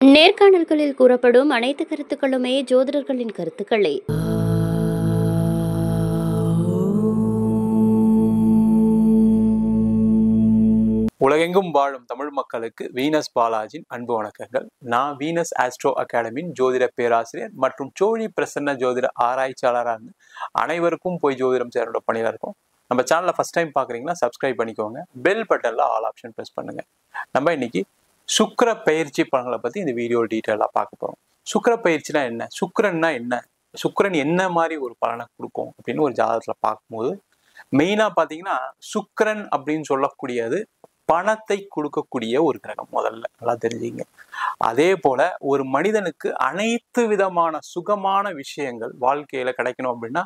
நேர்காணல்களில் கூறப்படும் அனைத்து கருத்துக்களுமே ஜோதிடர்களின் கருத்துக்களே. உலகெங்கும் வாழும் தமிழ் மக்களுக்கு வீனஸ் பாலாஜின் அன்பு வணக்கங்கள். நான் வீனஸ் ஆஸ்ட்ரோ அகாடமியின் ஜோதிட பேராசிரியர் மற்றும் சோழி பிரசன்ன ஜோதிட ஆராய்ச்சியாளராக இருந்து அனைவருக்கும் போய் ஜோதிடம் சேரோட பணியில் இருக்கும். நம்ம சேனலை ஃபர்ஸ்ட் டைம் பார்க்குறீங்கன்னா சப்ஸ்கிரைப் பண்ணிக்கோங்க. பெல் பட்டனில் ஆல் ஆப்ஷன் ப்ரெஸ் பண்ணுங்க. நம்ம இன்னைக்கு சுக்கிர பயிற்சி பலன்களை பற்றி இந்த வீடியோ டீட்டெயிலாக பார்க்க போகிறோம். சுக்கிர பயிற்சினா என்ன, சுக்கிரன்னா என்ன, சுக்கிரன் என்ன மாதிரி ஒரு பலனை கொடுக்கும் அப்படின்னு ஒரு ஜாதகத்தில் பார்க்கும்போது மெயினாக பார்த்தீங்கன்னா சுக்கிரன் அப்படின்னு சொல்லக்கூடியது பணத்தை கொடுக்கக்கூடிய ஒரு கிரகம். முதல்ல நல்லா தெரிஞ்சுங்க. அதே போல ஒரு மனிதனுக்கு அனைத்து விதமான சுகமான விஷயங்கள் வாழ்க்கையில கிடைக்கணும் அப்படின்னா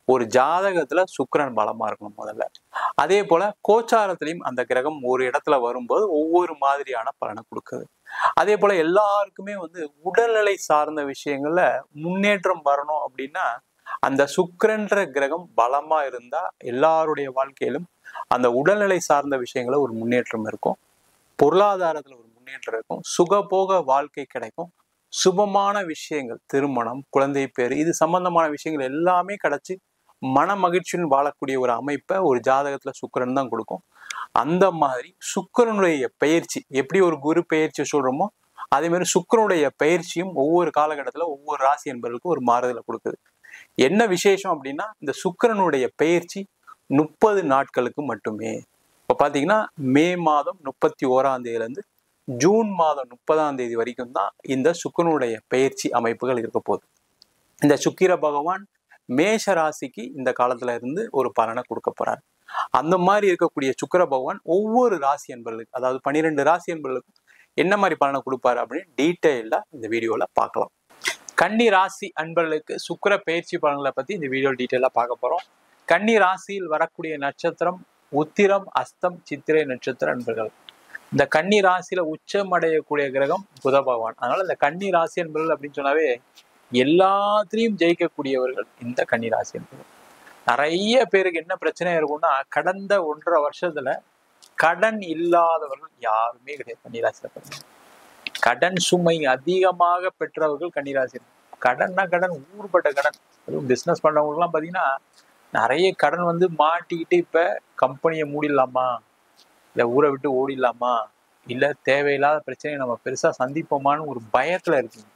ஒரு ஜாதகத்துல சுக்கிரன் பலமா இருக்கணும் முதல்ல. அதே போல கோச்சாரத்திலையும் அந்த கிரகம் ஒரு இடத்துல வரும்போது ஒவ்வொரு மாதிரியான பலனை கொடுக்குது. அதே போல எல்லாருக்குமே உடல்நிலை சார்ந்த விஷயங்கள்ல முன்னேற்றம் வரணும் அப்படின்னா அந்த சுக்கிரன்ற கிரகம் பலமா இருந்தா எல்லாருடைய வாழ்க்கையிலும் அந்த உடல்நிலை சார்ந்த விஷயங்கள ஒரு முன்னேற்றம் இருக்கும், பொருளாதாரத்துல ஒரு முன்னேற்றம் இருக்கும், சுகபோக வாழ்க்கை கிடைக்கும், சுபமான விஷயங்கள், திருமணம், குழந்தை பேரு, இது சம்பந்தமான விஷயங்கள் எல்லாமே கிடைச்சி மன மகிழ்ச்சியுடன் வாழக்கூடிய ஒரு அமைப்பை ஒரு ஜாதகத்துல சுக்கிரன் தான் கொடுக்கும். அந்த மாதிரி சுக்கிரனுடைய பயிற்சி எப்படி ஒரு குரு பயிற்சி சொல்றோமோ அதே மாதிரி சுக்கிரனுடைய பயிற்சியும் ஒவ்வொரு காலகட்டத்துல ஒவ்வொரு ராசி என்பவர்களுக்கும் ஒரு மாறுதலை கொடுக்குது. என்ன விசேஷம் அப்படின்னா இந்த சுக்கிரனுடைய பயிற்சி 30 நாட்களுக்கு மட்டுமே. இப்போ பார்த்தீங்கன்னா மே மாதம் 31ஆம் தேதியிலேருந்து ஜூன் மாதம் 30ஆம் தேதி வரைக்கும் தான் இந்த சுக்கிரனுடைய பயிற்சி அமைப்புகள் இருக்க போகுது. இந்த சுக்கிர பகவான் மேஷ ராசிக்கு இந்த காலத்துல இருந்து ஒரு பலனை கொடுக்க போறாரு. அந்த மாதிரி இருக்கக்கூடிய சுக்கிர பகவான் ஒவ்வொரு ராசி என்பர்களுக்கு, அதாவது 12 ராசி என்பர்களுக்கும் என்ன மாதிரி பலனை கொடுப்பாரு அப்படின்னு டீட்டெயிலா இந்த வீடியோல பார்க்கலாம். கன்னி ராசி அன்பர்களுக்கு சுக்கிர பயிற்சி பலன்களை பத்தி இந்த வீடியோ டீட்டெயிலா பார்க்க போறோம். கன்னி ராசியில் வரக்கூடிய நட்சத்திரம் உத்திரம், அஸ்தம், சித்திரை நட்சத்திர அன்பர்கள். இந்த கன்னி ராசியில உச்சம் அடையக்கூடிய கிரகம் புத பகவான். அதனால இந்த கன்னி ராசி அன்பர்கள் அப்படின்னு சொன்னாவே எல்லாத்திலையும் ஜெயிக்கக்கூடியவர்கள் இந்த கன்னி ராசி என்பது. நிறைய பேருக்கு என்ன பிரச்சனையா இருக்கும்னா கடந்த 1.5 வருஷத்துல கடன் இல்லாதவர்கள் யாருமே கிடையாது கன்னிராசியில. கடன் சுமை அதிகமாக பெற்றவர்கள் கன்னிராசி. கடன்னா கடன், ஊர்பட்ட கடன். அதுவும் பிசினஸ் பண்றவங்களுக்கு எல்லாம் பாத்தீங்கன்னா நிறைய கடன் மாட்டிக்கிட்டு இப்ப கம்பெனியை மூடிடலாமா, இல்ல ஊரை விட்டு ஓடிடலாமா, இல்ல தேவையில்லாத பிரச்சனையை நம்ம பெருசா சந்திப்போமான்னு ஒரு பயத்துல இருக்கீங்க.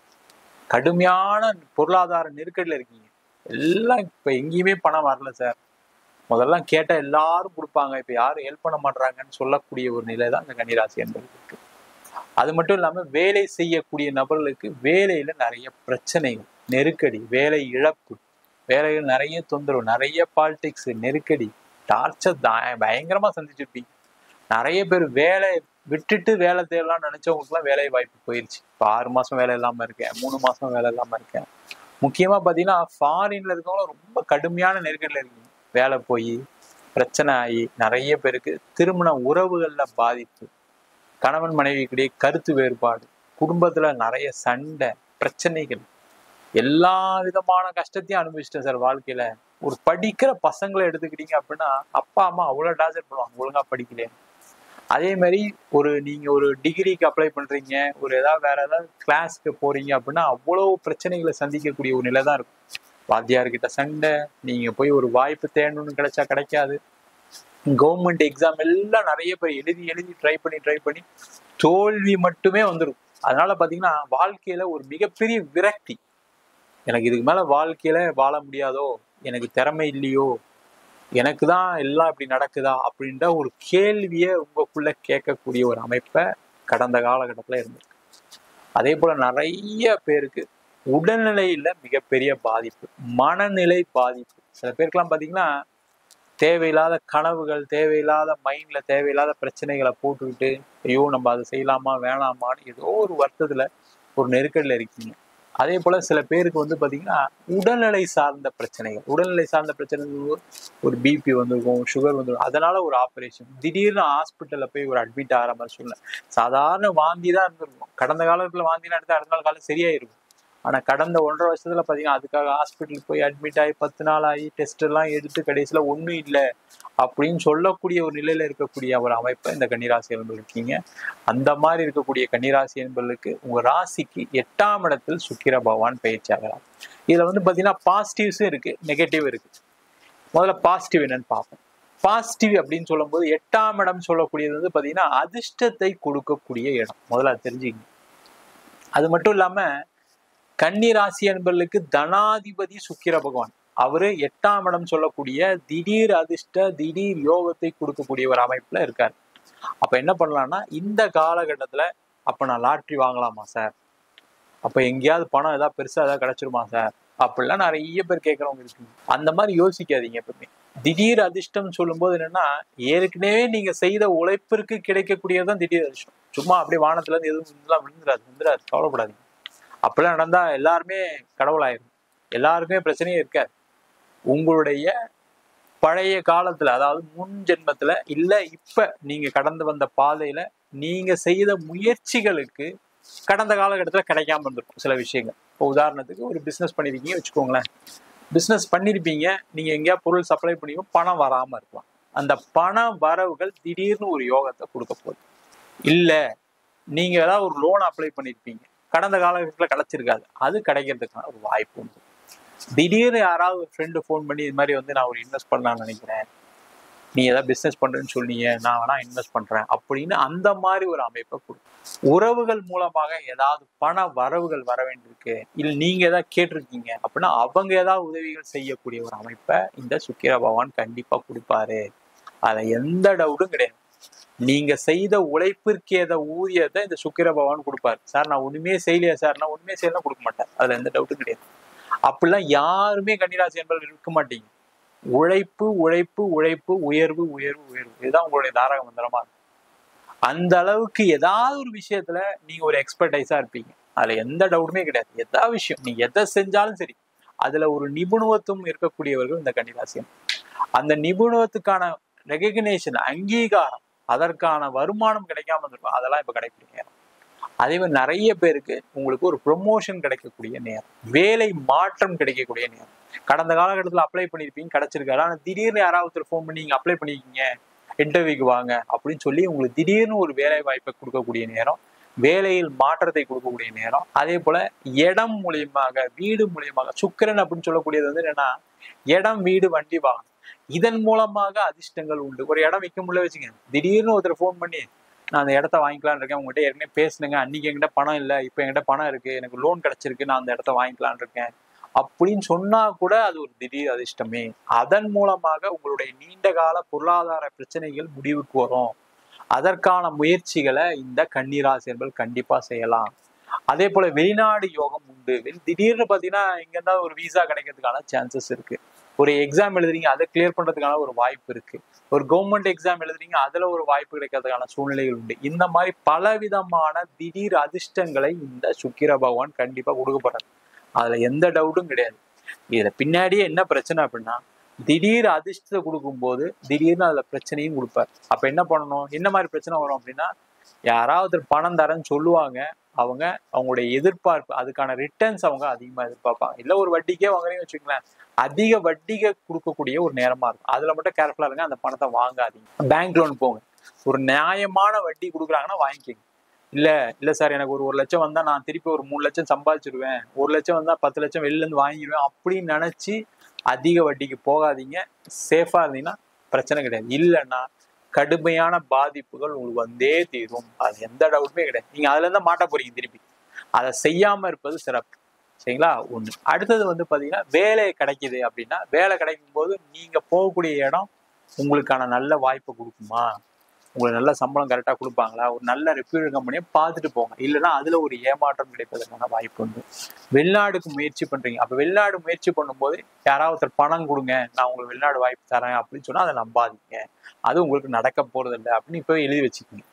கடுமையான பொருளாதார நெருக்கடியில இருக்கீங்க. எல்லாம் இப்ப எங்கேயுமே பணம் வரல சார், முதல்ல கேட்டா எல்லாரும் கொடுப்பாங்க, இப்ப யாரும் ஹெல்ப் பண்ண மாட்டாங்கன்னு சொல்லக்கூடிய ஒரு நிலை தான் இந்த கன்னிராசி என்பது இருக்கு. அது மட்டும் இல்லாம வேலை செய்யக்கூடிய நபர்களுக்கு வேலையில நிறைய பிரச்சனைகள், நெருக்கடி, வேலை இழப்பு, வேலைகள் நிறைய தொந்தரவு, நிறைய பாலிடிக்ஸ், நெருக்கடி, டார்ச்சர் பயங்கரமா சந்திச்சிருப்பீங்க. நிறைய பேர் வேலை விட்டுட்டு வேலை தேடலாம்னு நினைச்சவங்களுக்கு எல்லாம் வேலை வாய்ப்பு போயிருச்சு. இப்போ 6 மாசம் வேலை இல்லாம இருக்கேன், 3 மாசம் வேலை இல்லாம இருக்கேன். முக்கியமா பாத்தீங்கன்னா ஃபாரின்ல இருக்கவங்களும் ரொம்ப கடுமையான நெருக்கடியில இருக்கீங்க. வேலை போய் பிரச்சனை ஆகி நிறைய பேருக்கு திருமண உறவுகள்ல பாதிப்பு, கணவன் மனைவிக்கிடையே கருத்து வேறுபாடு, குடும்பத்துல நிறைய சண்டை, பிரச்சனைகள், எல்லா விதமான கஷ்டத்தையும் அனுபவிச்சிட்டேன் சார் வாழ்க்கையில. ஒரு படிக்கிற பசங்களை எடுத்துக்கிட்டீங்க அப்படின்னா அப்பா அம்மா அவ்வளவு டார்ச்சர் பண்ணுவாங்க ஒழுங்கா படிக்கல. அதே மாதிரி நீங்க ஒரு டிகிரிக்கு அப்ளை பண்றீங்க, வேற ஏதாவது கிளாஸ்க்கு போறீங்க அப்படின்னா அவ்வளவு பிரச்சனைகளை சந்திக்கக்கூடிய ஒரு நிலை தான் இருக்கும். வாத்தியார்கிட்ட சண்டை, நீங்க போய் ஒரு வாய்ப்பு தேடணும்னு கிடைச்சா கிடைக்காது. கவர்மெண்ட் எக்ஸாம் எல்லாம் நிறைய பேர் எழுதி ட்ரை பண்ணி தோல்வி மட்டுமே வந்துடும். அதனால பாத்தீங்கன்னா வாழ்க்கையில ஒரு மிகப்பெரிய விரக்தி, எனக்கு இதுக்கு மேல வாழ்க்கையில வாழ முடியாதோ, எனக்கு திறமை இல்லையோ, எனக்கு தான் எல்லாம் இப்படி நடக்குதா அப்படின்ற ஒரு கேள்வியை உங்களுக்குள்ள கேட்கக்கூடிய ஒரு அமைப்பை கடந்த காலகட்டத்துல இருந்திருக்கு. அதே போல நிறைய பேருக்கு உடல்நிலையில மிகப்பெரிய பாதிப்பு, மனநிலை பாதிப்பு. சில பேருக்கெல்லாம் பாத்தீங்கன்னா தேவையில்லாத கனவுகள், தேவையில்லாத மைண்ட்ல தேவையில்லாத பிரச்சனைகளை போட்டுக்கிட்டு ஐயோ நம்ம அதை செய்யலாமா வேணாமான்னு ஏதோ ஒரு வருத்தத்துல ஒரு நெருக்கடியில இருக்கீங்க. அதே போல சில பேருக்கு பாத்தீங்கன்னா உடல்நிலை சார்ந்த பிரச்சனைகள், ஒரு பிபி வந்திருக்கும், சுகர் வந்துருக்கும், அதனால ஒரு ஆப்ரேஷன், திடீர்னு ஹாஸ்பிட்டல்ல போய் ஒரு அட்மிட் ஆகிற மாதிரி சூழ்நிலை. சாதாரண வாந்தி தான் இருந்திருக்கும், கடந்த காலத்துல வாந்திலாம் எடுத்து அடுத்த நாள் காலம் சரியாயிருக்கும். ஆனால் கடந்த 1.5 வருஷத்துல பார்த்தீங்கன்னா அதுக்காக ஹாஸ்பிட்டலுக்கு போய் அட்மிட் ஆகி 10 நாள் ஆகி டெஸ்ட் எல்லாம் எடுத்து கடைசியில் ஒன்றும் இல்லை அப்படின்னு சொல்லக்கூடிய ஒரு நிலையில இருக்கக்கூடிய ஒரு அமைப்பை இந்த கன்னிராசி என்பது இருக்கீங்க. அந்த மாதிரி இருக்கக்கூடிய கன்னிராசி என்பதற்கு உங்க ராசிக்கு 8ஆம் இடத்தில் சுக்கிர பகவான் பயிற்சி ஆகிறார். இதுல வந்து பார்த்தீங்கன்னா பாசிட்டிவ்ஸும் இருக்கு, நெகட்டிவ் இருக்கு. முதல்ல பாசிட்டிவ் என்னன்னு பார்ப்போம். பாசிட்டிவ் அப்படின்னு சொல்லும்போது 8ஆம் இடம் சொல்லக்கூடியது வந்து பார்த்தீங்கன்னா அதிர்ஷ்டத்தை கொடுக்கக்கூடிய இடம். முதல்ல தெரிஞ்சுக்கங்க. அது மட்டும் இல்லாம கன்னி ராசி என்பவர்களுக்கு தனாதிபதி சுக்கிர பகவான், அவரு 8ஆம் இடம் சொல்லக்கூடிய திடீர் அதிர்ஷ்ட திடீர் யோகத்தை கொடுக்கக்கூடிய ஒரு அமைப்புல இருக்காரு. அப்ப என்ன பண்ணலாம்னா இந்த காலகட்டத்துல அப்ப நான் லாட்ரி வாங்கலாமா சார், அப்ப எங்கேயாவது பணம் ஏதாவது பெருசா ஏதாவது கிடைச்சிருமா சார் அப்படிலாம் நிறைய பேர் கேட்கறவங்க இருக்கு. அந்த மாதிரி யோசிக்காதீங்க எப்பவுமே. திடீர் அதிர்ஷ்டம் சொல்லும்போது என்னன்னா ஏற்கனவே நீங்க செய்த உழைப்பிற்கு கிடைக்கக்கூடியதான் திடீர் அதிர்ஷ்டம். சும்மா அப்படியே வானத்துல இருந்து எதுவும் வந்துடாது, கவலைப்படாதீங்க. அப்படிலாம் நடந்தா எல்லாருமே கடவுளாயிரும், எல்லாருக்குமே பிரச்சனையே இருக்காது. உங்களுடைய பழைய காலத்துல அதாவது முன் ஜென்மத்துல இல்ல இப்ப நீங்க கடந்து வந்த பாதையில நீங்க செய்த முயற்சிகளுக்கு கடந்த காலகட்டத்துல கிடைக்காம இருந்திருக்கும் சில விஷயங்கள். இப்போ உதாரணத்துக்கு ஒரு பிசினஸ் பண்ணிருக்கீங்க வச்சுக்கோங்களேன். பிசினஸ் பண்ணிருப்பீங்க, நீங்க எங்கேயா பொருள் சப்ளை பண்ணியும் பணம் வராம இருக்கலாம். அந்த பண வரவுகள் திடீர்னு ஒரு யோகத்தை கொடுக்க போகுது. இல்ல நீங்க ஏதாவது ஒரு லோன் அப்ளை பண்ணிருப்பீங்க, கடந்த காலகட்டத்தில் கிடைச்சிருக்காது, அது கிடைக்கிறதுக்கான ஒரு வாய்ப்பு உண்டு. திடீர்னு யாராவது ஒரு ஃப்ரெண்டு ஃபோன் பண்ணி இது மாதிரி வந்து நான் ஒரு இன்வெஸ்ட் பண்ணலாம்னு நினைக்கிறேன், நீ ஏதாவது பிஸ்னஸ் பண்றேன்னு சொன்னீங்க, நான் வேணா இன்வெஸ்ட் பண்றேன் அப்படின்னு அந்த மாதிரி ஒரு அமைப்பை கொடுக்கும். உறவுகள் மூலமாக ஏதாவது பண வரவுகள் வர வேண்டியிருக்கு, இல்லை நீங்க ஏதாவது கேட்டிருக்கீங்க அப்படின்னா அவங்க ஏதாவது உதவிகள் செய்யக்கூடிய ஒரு அமைப்பை இந்த சுக்கிர பகவான் கண்டிப்பா கொடுப்பாரு. அதுல எந்த டவுட்டும் கிடையாது. நீங்க செய்த உழைப்பிற்கு ஏத ஊதியத்தை இந்த சுக்கிர பகவான் கொடுப்பாரு. சார் நான் ஒண்ணுமே செய்யலையா சார், நான் ஒண்ணுமே செய்யலாம் கொடுக்க மாட்டேன், அதுல எந்த டவுட்டும் கிடையாது. அப்படிலாம் யாருமே கன்னிராசி என்பது இருக்க மாட்டீங்க. உழைப்பு உழைப்பு உழைப்பு, உயர்வு உயர்வு உயர்வு, இதுதான் உங்களுடைய தாரக மந்திரமா இருக்கும். அந்த அளவுக்கு ஏதாவது ஒரு விஷயத்துல நீங்க ஒரு எக்ஸ்பர்டைஸா இருப்பீங்க, அதுல எந்த டவுட்டுமே கிடையாது. ஏதாவது விஷயம் நீங்க எதை செஞ்சாலும் சரி அதுல ஒரு நிபுணத்துவம் இருக்கக்கூடியவர்கள் இந்த கன்னிராசி. அந்த நிபுணத்துக்கான ரெகக்னேஷன், அங்கீகாரம், அதற்கான வருமானம் கிடைக்காம இருக்கும், அதெல்லாம் இப்ப கிடைக்கக்கூடிய நேரம். அதே மாதிரி நிறைய பேருக்கு உங்களுக்கு ஒரு ப்ரொமோஷன் கிடைக்கக்கூடிய நேரம், வேலை மாற்றம் கிடைக்கக்கூடிய நேரம். கடந்த காலகட்டத்தில் அப்ளை பண்ணியிருப்பீங்க, கிடைச்சிருக்காரு. ஆனால் திடீர்னு யாராவது ஃபோன் பண்ணி நீங்க அப்ளை பண்ணிருக்கீங்க, இன்டர்வியூக்கு வாங்க அப்படின்னு சொல்லி உங்களுக்கு திடீர்னு ஒரு வேலை வாய்ப்பை கொடுக்கக்கூடிய நேரம், வேலையில் மாற்றத்தை கொடுக்கக்கூடிய நேரம். அதே போல இடம் மூலியமாக, வீடு மூலியமாக, சுக்கிரன் அப்படின்னு சொல்லக்கூடியது வந்து என்னன்னா இடம், வீடு, வண்டி, வாகனம், இதன் மூலமாக அதிர்ஷ்டங்கள் உண்டு. ஒரு இடம் விற்க முடியல வச்சுங்க, திடீர்னு ஒருத்தர் ஃபோன் பண்ணி நான் அந்த இடத்த வாங்கிக்கலான்னு இருக்கேன், உங்ககிட்ட ஏற்கனவே பேசுனுங்க, அன்னைக்கு என்கிட்ட பணம் இல்லை, இப்போ என்கிட்ட பணம் இருக்கு, எனக்கு லோன் கிடைச்சிருக்கு, நான் அந்த இடத்த வாங்கிக்கலான் இருக்கேன் அப்படின்னு சொன்னா கூட அது ஒரு திடீர் அதிர்ஷ்டமே. அதன் மூலமாக உங்களுடைய நீண்ட கால பொருளாதார பிரச்சனைகள் முடிவுக்கு வரும். அதற்கான முயற்சிகளை இந்த கன்னிராசி என்பது கண்டிப்பா செய்யலாம். அதே போல வெளிநாடு யோகம் உண்டு. திடீர்னு பாத்தீங்கன்னா இங்க இருந்தா ஒரு விசா கிடைக்கிறதுக்கான சான்சஸ் இருக்கு. ஒரு எக்ஸாம் எழுதுறீங்க, அதை கிளியர் பண்றதுக்கான ஒரு வாய்ப்பு இருக்கு. ஒரு கவர்மெண்ட் எக்ஸாம் எழுதுறீங்க, அதுல ஒரு வாய்ப்பு கிடைக்கிறதுக்கான சூழ்நிலைகள் உண்டு. இந்த மாதிரி பலவிதமான திடீர் அதிர்ஷ்டங்களை இந்த சுக்கிர பகவான் கண்டிப்பா கொடுக்கப்படுறாரு. அதுல எந்த டவுட்டும் கிடையாது. இதுல பின்னாடியே என்ன பிரச்சனை அப்படின்னா திடீர் அதிர்ஷ்டத்தை கொடுக்கும்போது திடீர்னு அதுல பிரச்சனையும் கொடுப்பாரு. அப்ப என்ன பண்ணணும், என்ன மாதிரி பிரச்சனை வரும் அப்படின்னா யாராவது பணம் தரேன்னு சொல்லுவாங்க, அவங்க அவங்களுடைய எதிர்பார்ப்பு அதுக்கான ரிட்டர்ன்ஸ் அவங்க அதிகமா எதிர்பார்ப்பாங்க. இல்ல ஒரு வட்டிக்கே வாங்குறீங்கன்னு வச்சுக்கோங்களேன், அதிக வட்டிக்கு கொடுக்கக்கூடிய ஒரு நேரமா இருக்கும். அதுல மட்டும் கேர்ஃபுல்லா இருங்க, அந்த பணத்தை வாங்காதீங்க. பேங்க் லோன் போங்க, ஒரு நியாயமான வட்டி கொடுக்குறாங்கன்னா வாங்கிக்கோங்க. இல்ல சார் எனக்கு ஒரு 1 லட்சம் வந்தா நான் திருப்பி ஒரு 3 லட்சம் சம்பாதிச்சிருவேன், 1 லட்சம் வந்தா 10 லட்சம் வெளில இருந்து வாங்கிடுவேன் அப்படின்னு நினைச்சு அதிக வட்டிக்கு போகாதீங்க. சேஃபா இருந்தீங்கன்னா பிரச்சனை கிடையாது. இல்லைன்னா கடுமையான பாதிப்புகள் உங்களுக்கு வந்தே தீரும், அது எந்த டவுட்டுமே கிடையாது. நீங்க அதுல இருந்தா மாட்ட போறீங்க திருப்பி. அதை செய்யாம இருப்பது சிறப்பு. சரிங்களா? ஒண்ணு. அடுத்தது வந்து பாத்தீங்கன்னா வேலை கிடைக்குது அப்படின்னா, வேலை கிடைக்கும் போது நீங்க போகக்கூடிய இடம் உங்களுக்கான நல்ல வாய்ப்பை கொடுக்குமா, உங்களுக்கு நல்ல சம்பளம் கரெக்டா கொடுப்பாங்களா, ஒரு நல்ல ரெப்யூட்டட் கம்பெனியை பார்த்துட்டு போங்க. இல்லைன்னா அதுல ஒரு ஏமாற்றம் கிடைப்பதற்கான வாய்ப்பு உண்டு. வெளிநாடுக்கு முயற்சி பண்றீங்க, அப்ப வெளிநாடு முயற்சி பண்ணும்போது யாராவது ஒருத்தர் பணம் கொடுங்க, நான் உங்களுக்கு வெளிநாடு வாய்ப்பு தரேன் அப்படின்னு சொன்னா அதை நம்பாதீங்க, அது உங்களுக்கு நடக்க போறது இல்லை அப்படின்னு இப்போ எழுதி வச்சுக்கோங்க.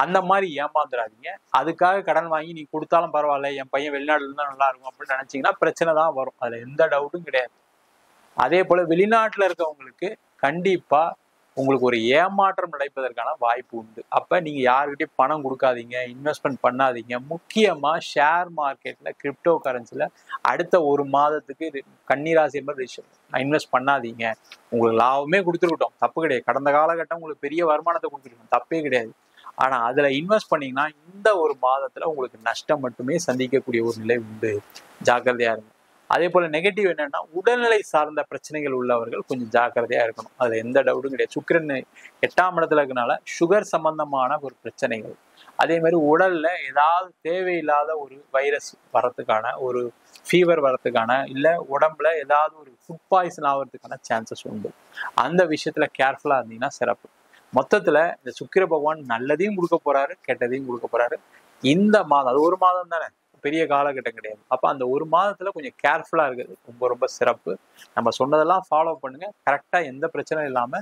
அந்த மாதிரி ஏமாந்துடாதீங்க. அதுக்காக கடன் வாங்கி நீ கொடுத்தாலும் பரவாயில்ல, என் பையன் வெளிநாடுல இருந்தா நல்லா இருக்கும் அப்படின்னு நினைச்சீங்கன்னா பிரச்சனை தான் வரும். அதுல எந்த டவுட்டும் கிடையாது. அதே போல வெளிநாட்டுல இருக்கவங்களுக்கு கண்டிப்பா உங்களுக்கு ஒரு ஏமாற்றம் நடப்பதற்கான வாய்ப்பு உண்டு. அப்ப நீங்க யாருக்கிட்டையும் பணம் கொடுக்காதீங்க, இன்வெஸ்ட்மெண்ட் பண்ணாதீங்க. முக்கியமா ஷேர் மார்க்கெட்ல, கிரிப்டோ கரன்சில அடுத்த 1 மாதத்துக்கு கன்னிராசி என்பது இன்வெஸ்ட் பண்ணாதீங்க. உங்களுக்கு லாபமே கொடுத்துருக்கட்டும், தப்பு கிடையாது. கடந்த காலகட்டம் உங்களுக்கு பெரிய வருமானத்தை கொடுத்துருக்கணும், தப்பே கிடையாது. ஆனா அதுல இன்வெஸ்ட் பண்ணீங்கன்னா இந்த 1 மாதத்துல உங்களுக்கு நஷ்டம் மட்டுமே சந்திக்கக்கூடிய ஒரு நிலை உண்டு. ஜாக்கிரதையா இருங்க. அதே போல நெகட்டிவ் என்னன்னா, உடல்நிலை சார்ந்த பிரச்சனைகள் உள்ளவர்கள் கொஞ்சம் ஜாக்கிரதையா இருக்கணும். அதுல எந்த டவுட்டும் கிடையாது. சுக்கிரன் 8ஆம் இடத்துல இருக்கனால சுகர் சம்பந்தமான ஒரு பிரச்சனைகள், அதே மாதிரி உடல்ல ஏதாவது தேவையில்லாத ஒரு வைரஸ் வரத்துக்கான, ஒரு ஃபீவர் வரத்துக்கான, இல்ல உடம்புல ஏதாவது ஒரு ஃபுட் பாய்சன் ஆகிறதுக்கான சான்சஸ் உண்டு. அந்த விஷயத்துல கேர்ஃபுல்லா இருந்தீங்கன்னா சிறப்பு. மொத்தத்துல இந்த சுக்கிர பகவான் நல்லதையும் கொடுக்க போறாரு, கெட்டதையும் கொடுக்க போறாரு. இந்த மாதம், அது 1 மாதம் தானே, பெரிய காலகட்டம் கிடையாது. அப்ப அந்த 1 மாதத்துல கொஞ்சம் கேர்ஃபுல்லா இருக்கிறது ரொம்ப ரொம்ப சிறப்பு. நம்ம சொன்னதெல்லாம் ஃபாலோ பண்ணுங்க. கரெக்டா எந்த பிரச்சனையும் இல்லாம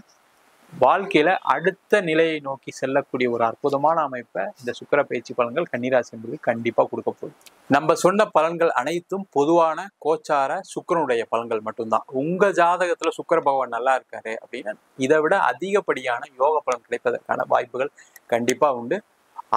வாழ்க்கையில அடுத்த நிலையை நோக்கி செல்லக்கூடிய ஒரு அற்புதமான அமைப்பை இந்த சுக்கிர பயிற்சி பலன்கள் கன்னிராசி என்பது கண்டிப்பா கொடுக்க போகுது. நம்ம சொன்ன பலன்கள் அனைத்தும் பொதுவான கோச்சார சுக்கிரனுடைய பலன்கள் மட்டும்தான். உங்க ஜாதகத்துல சுக்கிர பகவான் நல்லா இருக்காரு அப்படின்னா இதை விட அதிகப்படியான யோக பலன் கிடைப்பதற்கான வாய்ப்புகள் கண்டிப்பா உண்டு.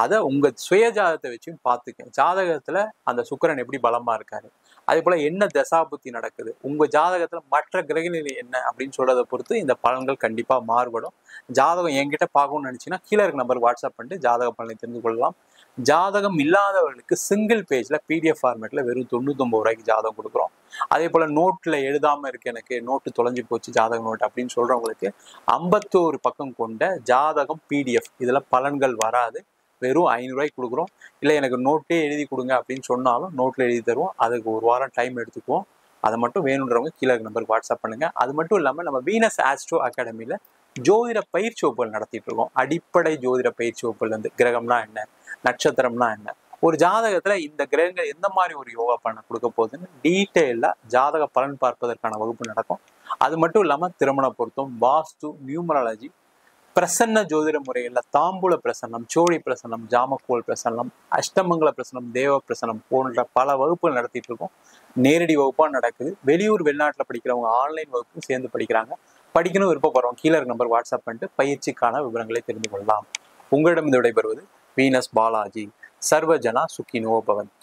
அதை உங்க சுய ஜாதகத்தை வச்சும் பார்த்துக்க. ஜாதகத்துல அந்த சுக்கிரன் எப்படி பலமா இருக்காரு, அதே போல என்ன தசாபுத்தி நடக்குது, உங்க ஜாதகத்துல மற்ற கிரகநிலை என்ன அப்படின்னு சொல்றதை பொறுத்து இந்த பலன்கள் கண்டிப்பா மாறுபடும். ஜாதகம் என்கிட்ட பார்க்கணும்னு நினைச்சீங்கன்னா கீழே இருக்க நம்பர் வாட்ஸ்அப் பண்ணிட்டு ஜாதக பலனை தெரிந்து கொள்ளலாம். ஜாதகம் இல்லாதவர்களுக்கு சிங்கிள் பேஜ்ல PDF ஃபார்மேட்ல வெறும் 99 ரூபாய்க்கு ஜாதகம் கொடுக்குறோம். அதே போல நோட்ல எழுதாம இருக்கு, எனக்கு நோட்டு தொலைஞ்சு போச்சு ஜாதக நோட் அப்படின்னு சொல்றவங்களுக்கு 51 பக்கம் கொண்ட ஜாதகம் PDF, இதுல பலன்கள் வராது, வெறும் 500 ரூபாய்க்கு கொடுக்குறோம். இல்லை எனக்கு நோட்டே எழுதி கொடுங்க அப்படின்னு சொன்னாலும் நோட்டில் எழுதி தருவோம். அதுக்கு 1 வாரம் டைம் எடுத்துக்குவோம். அதை மட்டும் வேணுன்றவங்க கீழே நம்பருக்கு வாட்ஸ்அப் பண்ணுங்க. அது மட்டும் இல்லாமல் நம்ம வீனஸ் ஆஸ்ட்ரோ அகாடமியில் ஜோதிட பயிற்சி வகுப்புகள் நடத்திட்டு இருக்கோம். அடிப்படை ஜோதிட பயிற்சி வகுப்புலேருந்து கிரகம்னா என்ன, நட்சத்திரம்னா என்ன, ஒரு ஜாதகத்தில் இந்த கிரகங்கள் எந்த மாதிரி ஒரு யோகா பலனை கொடுக்க போகுதுன்னு டீட்டெயிலாக ஜாதக பலன் பார்ப்பதற்கான வகுப்பு நடக்கும். அது மட்டும் இல்லாமல் திருமண பொருத்தம், வாஸ்து, நியூமராலஜி, பிரசன்ன ஜோதிட முறையில் தாம்பூல பிரசன்னம், சோழி பிரசன்னம், ஜாமக்கோல் பிரசன்னம், அஷ்டமங்கல பிரசன்னம், தேவ பிரசன்னம் போன்ற பல வகுப்புகள் நடத்திட்டு இருக்கோம். நேரடி வகுப்பாக நடக்குது. வெளியூர் வெளிநாட்டில் படிக்கிறவங்க ஆன்லைன் வகுப்பு சேர்ந்து படிக்கிறாங்க. படிக்கணும் விருப்பப்படுறோம் கீழே நம்பர் வாட்ஸ்அப் பண்ணிட்டு பயிற்சிக்கான விவரங்களை தெரிந்து கொள்ளலாம். உங்களிடம் விடைபெறுவது வீனஸ் பாலாஜி. சர்வஜனா சுக்கினோ பவந்து.